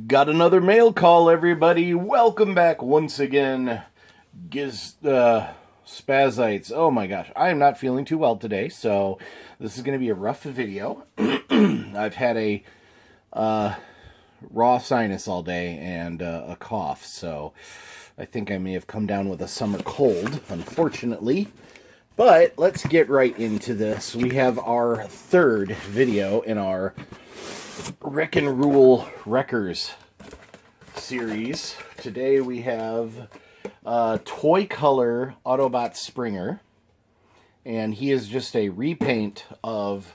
Got another mail call, everybody. Welcome back once again. Spazites. Oh my gosh, I am not feeling too well today, so this is going to be a rough video. I've had a raw sinus all day and a cough, so I think I may have come down with a summer cold, unfortunately. But let's get right into this. We have our third video in our Wreck and Rule Wreckers series. Today we have Toy Color Autobot Springer, and he is just a repaint of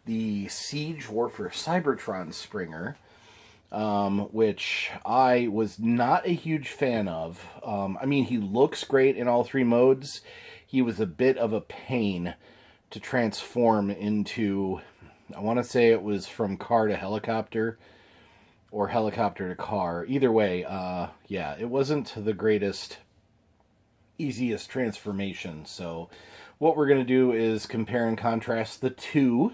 the Siege Warfare Cybertron Springer, which I was not a huge fan of. I mean, he looks great in all three modes. He was a bit of a pain to transform into. I want to say it was from car to helicopter, or helicopter to car. Either way, yeah, it wasn't the greatest, easiest transformation. So what we're going to do is compare and contrast the two.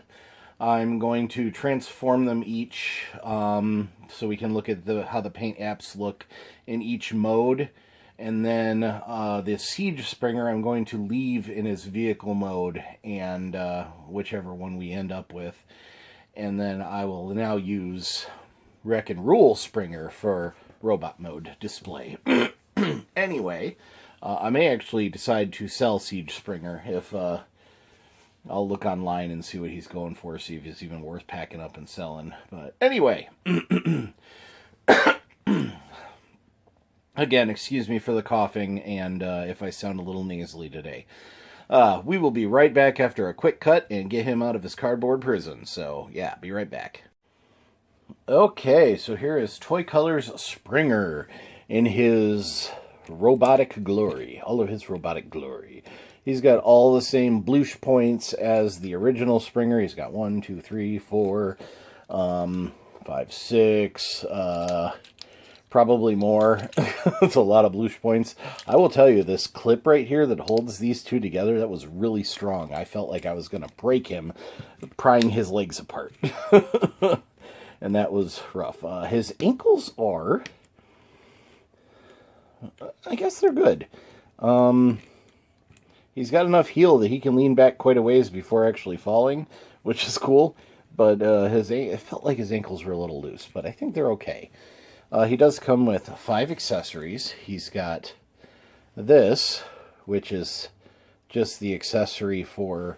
I'm going to transform them each, so we can look at how the paint apps look in each mode. And then the Siege Springer I'm going to leave in his vehicle mode, and whichever one we end up with. And then I will now use Wreck and Rule Springer for robot mode display. Anyway, I may actually decide to sell Siege Springer if I'll look online and see what he's going for, see if it's even worth packing up and selling. But anyway, again, excuse me for the coughing and if I sound a little nasally today. We will be right back after a quick cut and get him out of his cardboard prison. So, yeah, be right back. Okay, so here is Toy Color's Springer in his robotic glory. All of his robotic glory. He's got all the same bluish points as the original Springer. He's got 1, 2, 3, 4, 5, 6, probably more. It's a lot of bluish points. I will tell you, this clip right here that holds these two together, that was really strong. I felt like I was going to break him, prying his legs apart. And that was rough. His ankles are, I guess they're good. He's got enough heel that he can lean back quite a ways before actually falling, which is cool. But it felt like his ankles were a little loose, but I think they're okay. He does come with 5 accessories. He's got this, which is just the accessory for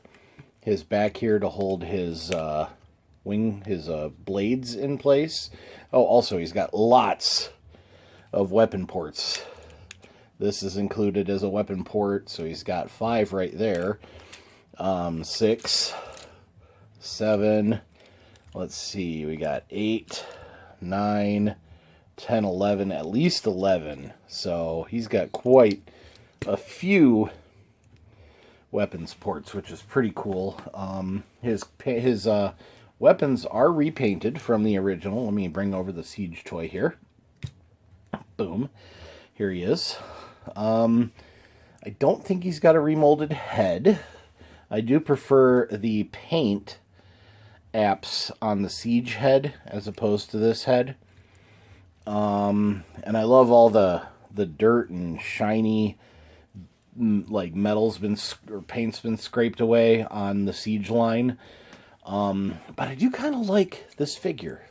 his back here to hold his his blades in place. Oh, also he's got lots of weapon ports. This is included as a weapon port, so he's got 5 right there. 6, 7, let's see, we got 8, 9, 10, 11, at least 11. So he's got quite a few weapons ports, which is pretty cool. His weapons are repainted from the original. Let me bring over the Siege toy here. Boom. Here he is. I don't think he's got a remolded head. I do prefer the paint apps on the Siege head as opposed to this head. And I love all the dirt and shiny, like paint's been scraped away on the Siege line. But I do kind of like this figure.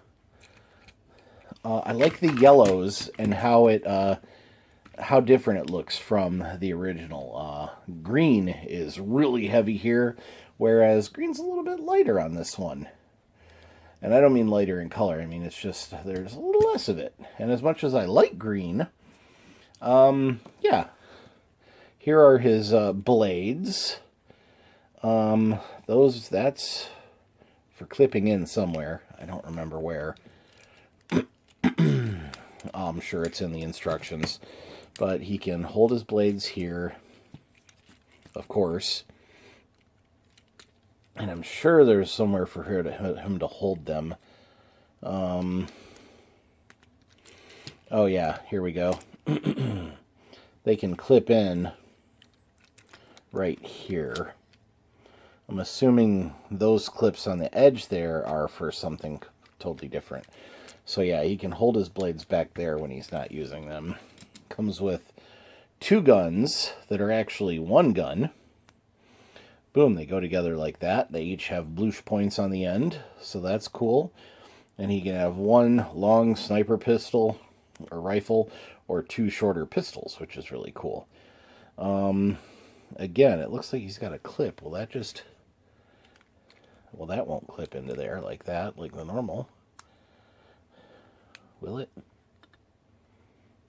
I like the yellows and how different it looks from the original. Green is really heavy here, whereas green's a little bit lighter on this one. And I don't mean lighter in color. I mean, it's just, there's a little less of it. And as much as I like green, yeah. Here are his blades. That's for clipping in somewhere. I don't remember where. I'm sure it's in the instructions. But he can hold his blades here, of course. And I'm sure there's somewhere for him to hold them. Oh yeah, here we go. They can clip in right here. I'm assuming those clips on the edge there are for something totally different. So yeah, he can hold his blades back there when he's not using them. Comes with 2 guns that are actually 1 gun. Boom, they go together like that. They each have bluish points on the end, so that's cool. And he can have 1 long sniper pistol or rifle or 2 shorter pistols, which is really cool. Again, it looks like he's got a clip. Will that just... Well, that won't clip into there like that, like the normal. Will it?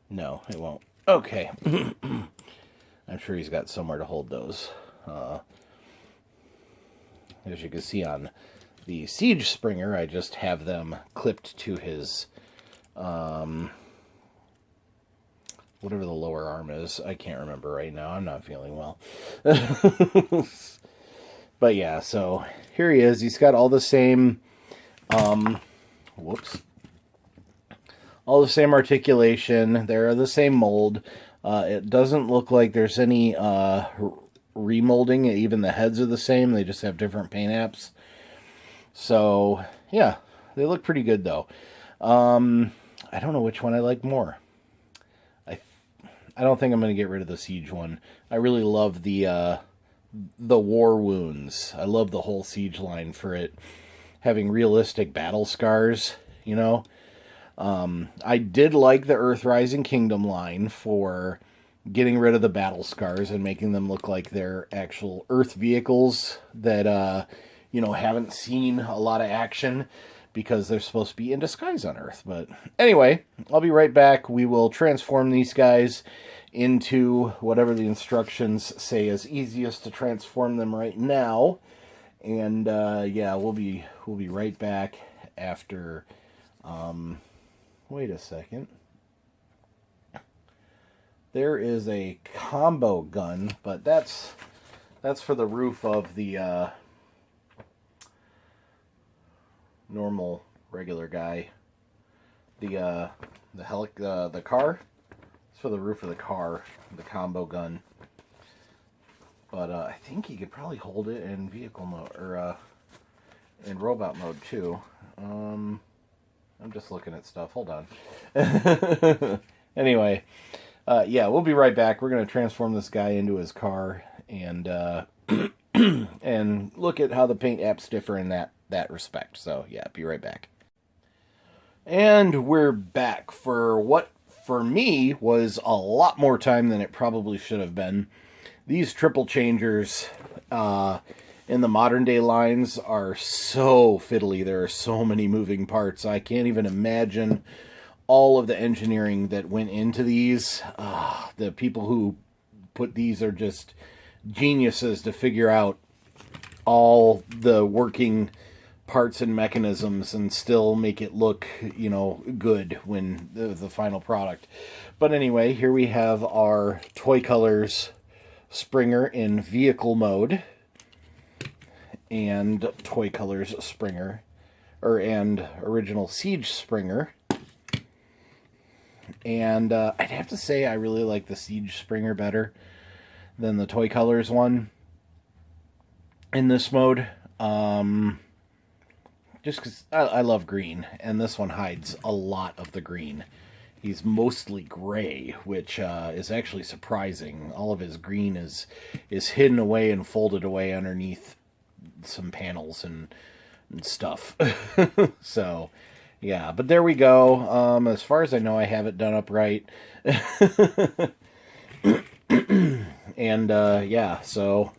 No, it won't. Okay. I'm sure he's got somewhere to hold those. As you can see on the Siege Springer, I just have them clipped to his, whatever the lower arm is. I can't remember right now. I'm not feeling well. But yeah, so here he is. He's got all the same, whoops. All the same articulation. They're the same mold. It doesn't look like there's any remolding. Even the heads are the same. They just have different paint apps. So, yeah. They look pretty good, though. I don't know which one I like more. I don't think I'm going to get rid of the Siege one. I really love the War Wounds. I love the whole Siege line for it having realistic battle scars, you know. I did like the Earthrising Kingdom line for getting rid of the battle scars and making them look like they're actual Earth vehicles that, you know, haven't seen a lot of action because they're supposed to be in disguise on Earth. But anyway, I'll be right back. We will transform these guys into whatever the instructions say is easiest to transform them right now. And, yeah, we'll be right back after, wait a second. There is a combo gun, but that's for the roof of the normal regular guy. The car. It's for the roof of the car, the combo gun. But I think he could probably hold it in vehicle mode or in robot mode too. I'm just looking at stuff. Hold on. Anyway, yeah, we'll be right back. We're going to transform this guy into his car and and look at how the paint apps differ in that respect. So, yeah, be right back. And we're back for what, for me, was a lot more time than it probably should have been. These triple changers in the modern day lines are so fiddly. There are so many moving parts. I can't even imagine all of the engineering that went into these. The people who put these are just geniuses to figure out all the working parts and mechanisms and still make it look, you know, good when the final product. But anyway, here we have our Toy Colors Springer in vehicle mode and Toy Colors Springer and original Siege Springer. And I'd have to say I really like the Siege Springer better than the Toy Colors one in this mode. Just because I love green, and this one hides a lot of the green. He's mostly gray, which is actually surprising. All of his green is hidden away and folded away underneath some panels and stuff. So, yeah, but there we go. As far as I know, I have it done up right. And, yeah, so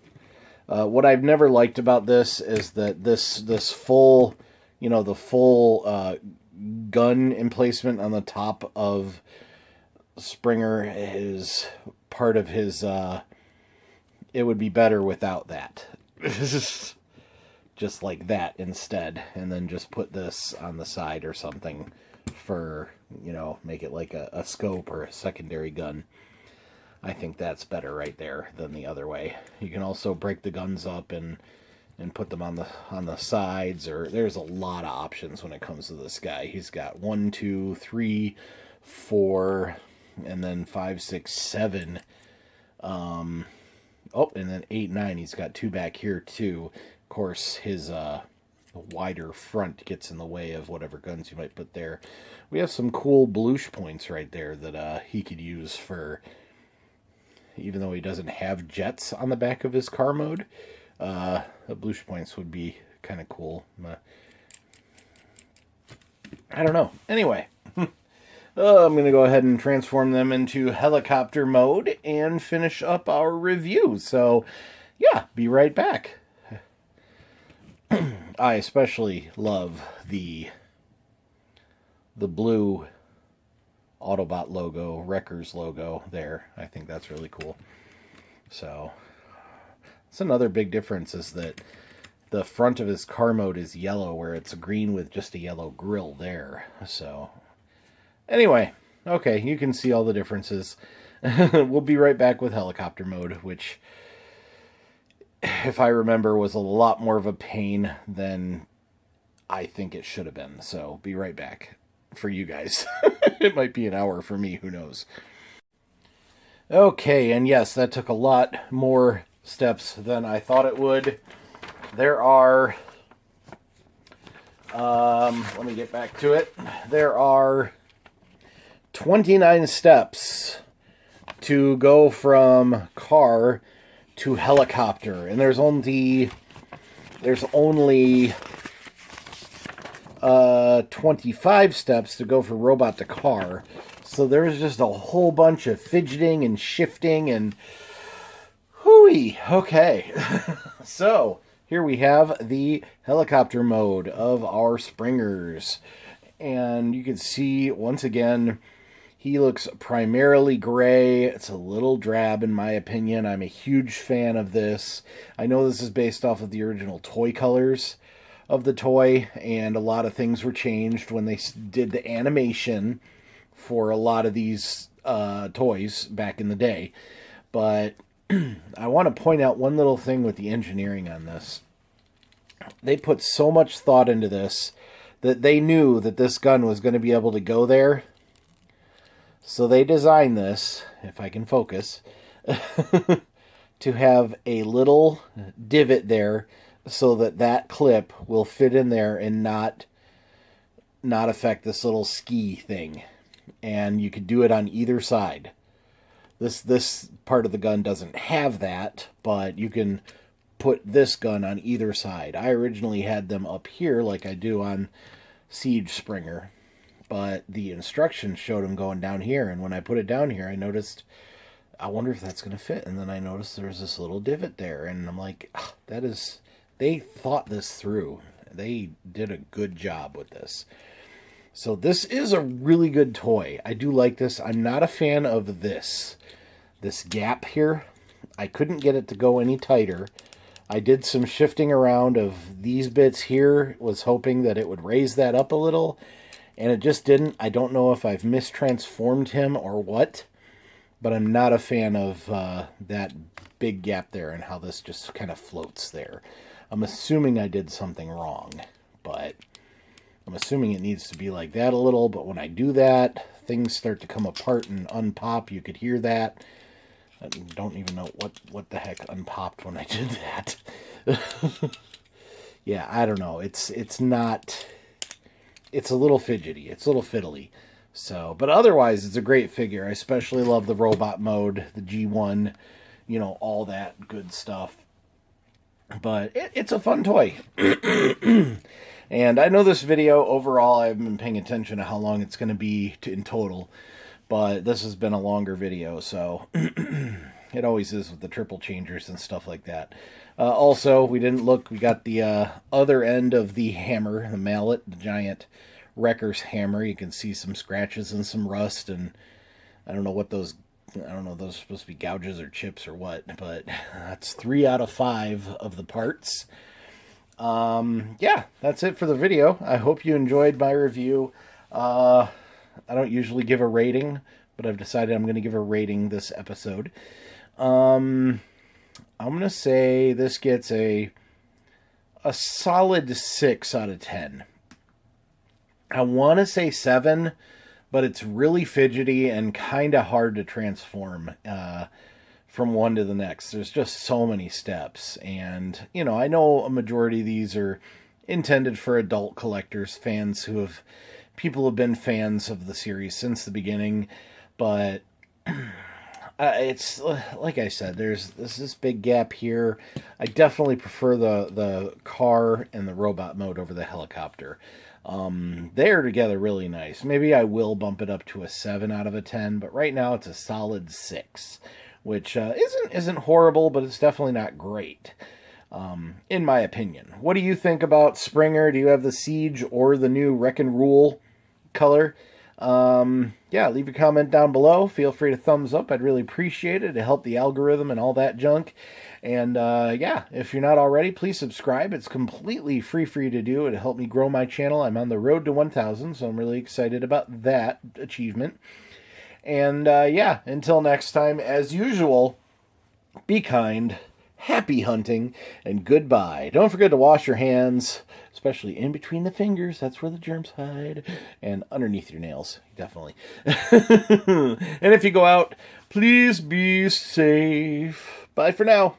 what I've never liked about this is that this full, you know, the full gun emplacement on the top of Springer is part of his, it would be better without that. Just like that instead, and then just put this on the side or something for, you know, make it like a scope or a secondary gun. I think that's better right there than the other way. You can also break the guns up and put them on the sides, or there's a lot of options when it comes to this guy. He's got 1, 2, 3, 4, and then 5, 6, 7. Oh, and then 8, 9. He's got 2 back here too. Of course, his wider front gets in the way of whatever guns you might put there. We have some cool bluish points right there that he could use for, even though he doesn't have jets on the back of his car mode, the bluish points would be kind of cool. I don't know. Anyway, I'm going to go ahead and transform them into helicopter mode and finish up our review. So, yeah, be right back. I especially love the blue Autobot logo, Wreckers logo there. I think that's really cool. So, that's another big difference, is that the front of his car mode is yellow, where it's green with just a yellow grill there. So, anyway, okay, you can see all the differences. We'll be right back with helicopter mode, which, if I remember, was a lot more of a pain than I think it should have been. So, be right back for you guys. It might be an hour for me, who knows. Okay, and yes, that took a lot more steps than I thought it would. There are, let me get back to it. There are 29 steps to go from car to helicopter, and there's only 25 steps to go from robot to car. So there's just a whole bunch of fidgeting and shifting and hooey. Okay. So here we have the helicopter mode of our Springers. And you can see, once again, he looks primarily gray. It's a little drab, in my opinion. I'm a huge fan of this. I know this is based off of the original toy colors of the toy, and a lot of things were changed when they did the animation for a lot of these toys back in the day. But I want to point out one little thing with the engineering on this. They put so much thought into this that they knew that this gun was going to be able to go there. So they designed this, if I can focus, to have a little divot there so that that clip will fit in there and not affect this little ski thing. And you could do it on either side. This part of the gun doesn't have that, but you can put this gun on either side. I originally had them up here like I do on Siege Springer, but the instructions showed them going down here, and when I put it down here, I noticed, I wonder if that's going to fit, and then I noticed there's this little divot there, and I'm like, oh, they thought this through. They did a good job with this. So this is a really good toy. I do like this. I'm not a fan of this gap here. I couldn't get it to go any tighter. I did some shifting around of these bits here, was hoping that it would raise that up a little, and it just didn't. I don't know if I've mistransformed him or what, but I'm not a fan of that big gap there and how this just kind of floats there. I'm assuming I did something wrong, but I'm assuming it needs to be like that a little, but when I do that, things start to come apart and unpop. You could hear that. I don't even know what the heck unpopped when I did that. Yeah, I don't know. It's not... It's a little fidgety. It's a little fiddly. So, but otherwise, it's a great figure. I especially love the robot mode, the G1, you know, all that good stuff. But it's a fun toy. And I know this video, overall, I haven't been paying attention to how long it's going to be in total. But this has been a longer video, so it always is with the triple changers and stuff like that. Also, we didn't look, we got the other end of the hammer, the mallet, the giant Wrecker's hammer. You can see some scratches and some rust, and I don't know what those, I don't know if those are supposed to be gouges or chips or what, but that's 3 out of 5 of the parts. Yeah, that's it for the video. I hope you enjoyed my review. I don't usually give a rating, but I've decided I'm going to give a rating this episode. I'm going to say this gets a solid 6 out of 10. I want to say 7, but it's really fidgety and kind of hard to transform from one to the next. There's just so many steps. And, you know, I know a majority of these are intended for adult collectors, people who have been fans of the series since the beginning. But it's like I said, there's this big gap here. I definitely prefer the car and the robot mode over the helicopter. They're together really nice. Maybe I will bump it up to a 7 out of a 10, but right now it's a solid 6, which isn't horrible, but it's definitely not great, in my opinion. What do you think about Springer? Do you have the Siege or the new Wreck and Rule color? Yeah, leave your comment down below. Feel free to thumbs up. I'd really appreciate it to help the algorithm and all that junk. And yeah, if you're not already, please subscribe. It's completely free for you to do. It'll help me grow my channel. I'm on the road to 1,000, so I'm really excited about that achievement. And yeah, until next time, as usual, be kind, happy hunting, and goodbye. Don't forget to wash your hands, especially in between the fingers. That's where the germs hide. And underneath your nails, definitely. And if you go out, please be safe. Bye for now.